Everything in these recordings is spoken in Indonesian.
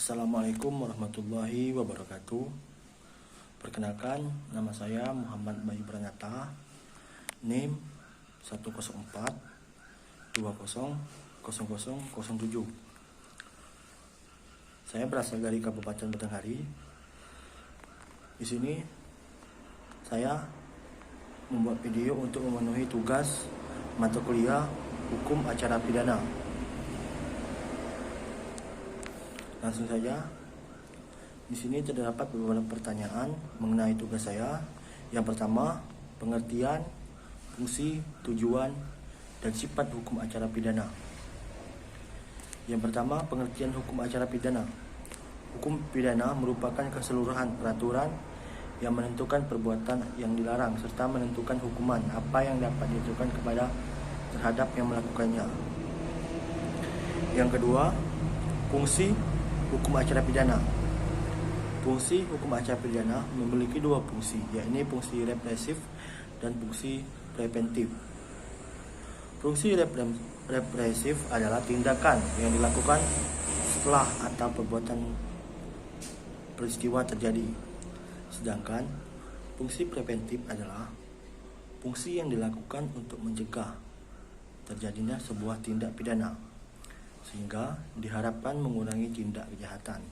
Assalamualaikum warahmatullahi wabarakatuh. Perkenalkan, nama saya Muhammad Bayu Pranata, NIM 104 200007. Saya berasal dari Kabupaten Batanghari. Di sini saya membuat video untuk memenuhi tugas mata kuliah Hukum Acara Pidana. Langsung saja. Di sini terdapat beberapa pertanyaan mengenai tugas saya. Yang pertama, pengertian, fungsi, tujuan, dan sifat hukum acara pidana. Yang pertama, pengertian hukum acara pidana. Hukum pidana merupakan keseluruhan peraturan yang menentukan perbuatan yang dilarang serta menentukan hukuman apa yang dapat dijatuhkan kepada terhadap yang melakukannya. Yang kedua, fungsi hukum acara pidana. Fungsi hukum acara pidana memiliki dua fungsi, yakni fungsi represif dan fungsi preventif. Fungsi represif adalah tindakan yang dilakukan setelah atau perbuatan peristiwa terjadi. Sedangkan fungsi preventif adalah fungsi yang dilakukan untuk mencegah terjadinya sebuah tindak pidana, sehingga diharapkan mengurangi tindak kejahatan.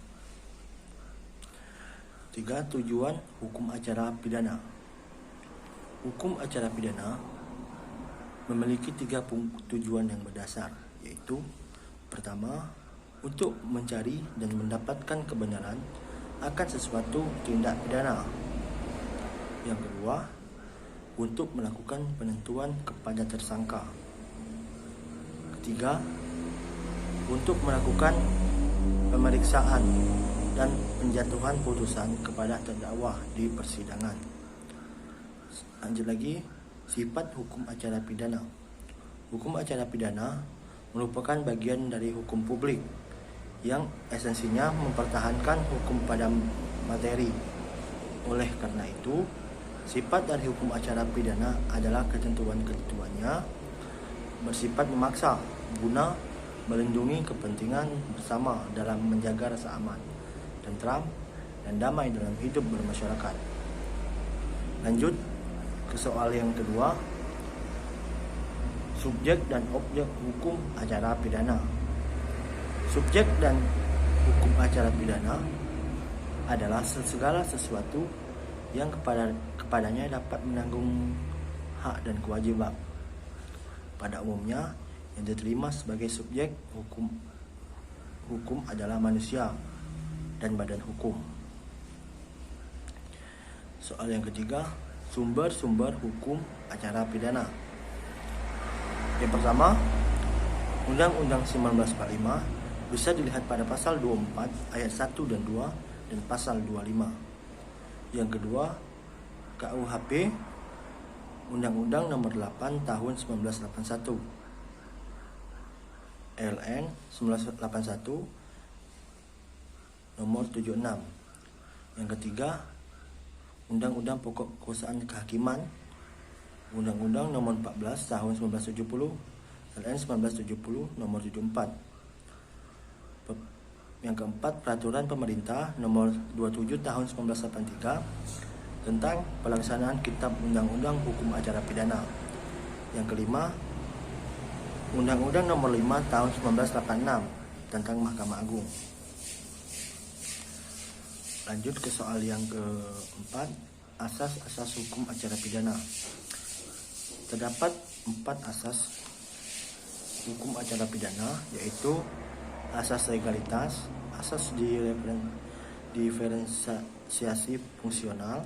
3. Tujuan hukum acara pidana. Hukum acara pidana memiliki 3 tujuan yang berdasar, yaitu pertama, untuk mencari dan mendapatkan kebenaran akan sesuatu tindak pidana. Yang kedua, untuk melakukan penentuan kepada tersangka. Ketiga, untuk melakukan pemeriksaan dan penjatuhan putusan kepada terdakwa di persidangan. Lanjut lagi, sifat hukum acara pidana. Hukum acara pidana merupakan bagian dari hukum publik yang esensinya mempertahankan hukum pada materi. Oleh karena itu, sifat dari hukum acara pidana adalah ketentuan-ketentuannya bersifat memaksa guna melindungi kepentingan bersama dalam menjaga rasa aman, tentram, dan damai dalam hidup bermasyarakat. Lanjut ke soal yang kedua, subjek dan objek hukum acara pidana. Subjek dan hukum acara pidana adalah segala sesuatu yang kepadanya dapat menanggung hak dan kewajiban. Pada umumnya, yang diterima sebagai subjek hukum adalah manusia dan badan hukum. Soal yang ketiga, sumber-sumber hukum acara pidana. Yang pertama, Undang-Undang 1945 bisa dilihat pada pasal 24 ayat 1 dan 2 dan pasal 25. Yang kedua, KUHP Undang-Undang Nomor 8 Tahun 1981. LN 1981 Nomor 76. Yang ketiga, Undang-Undang Pokok Kekuasaan Kehakiman Undang-Undang Nomor 14 Tahun 1970 LN 1970 Nomor 74. Yang keempat, Peraturan Pemerintah Nomor 27 Tahun 1983 tentang pelaksanaan Kitab Undang-Undang Hukum Acara Pidana. Yang kelima, Undang-Undang Nomor 5 Tahun 1986 tentang Mahkamah Agung. Lanjut ke soal yang keempat, asas-asas hukum acara pidana. Terdapat 4 asas hukum acara pidana, yaitu asas legalitas, asas diferensiasi fungsional,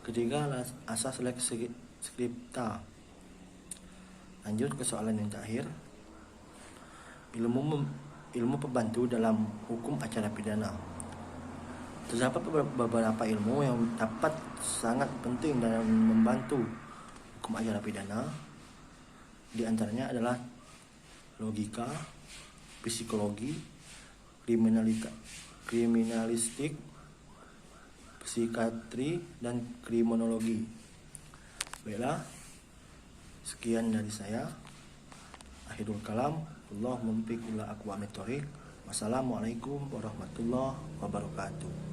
ketiga asas lex scripta. Lanjut ke soalan yang terakhir, ilmu pembantu dalam hukum acara pidana. Terdapat beberapa ilmu yang dapat sangat penting dalam membantu hukum acara pidana. Di antaranya adalah logika, psikologi, kriminalistik, psikiatri, dan kriminologi. Baiklah, sekian dari saya. Akhirul kalam, Allah muwaffiq ila aqwamit thoriq. Wassalamualaikum warahmatullahi wabarakatuh.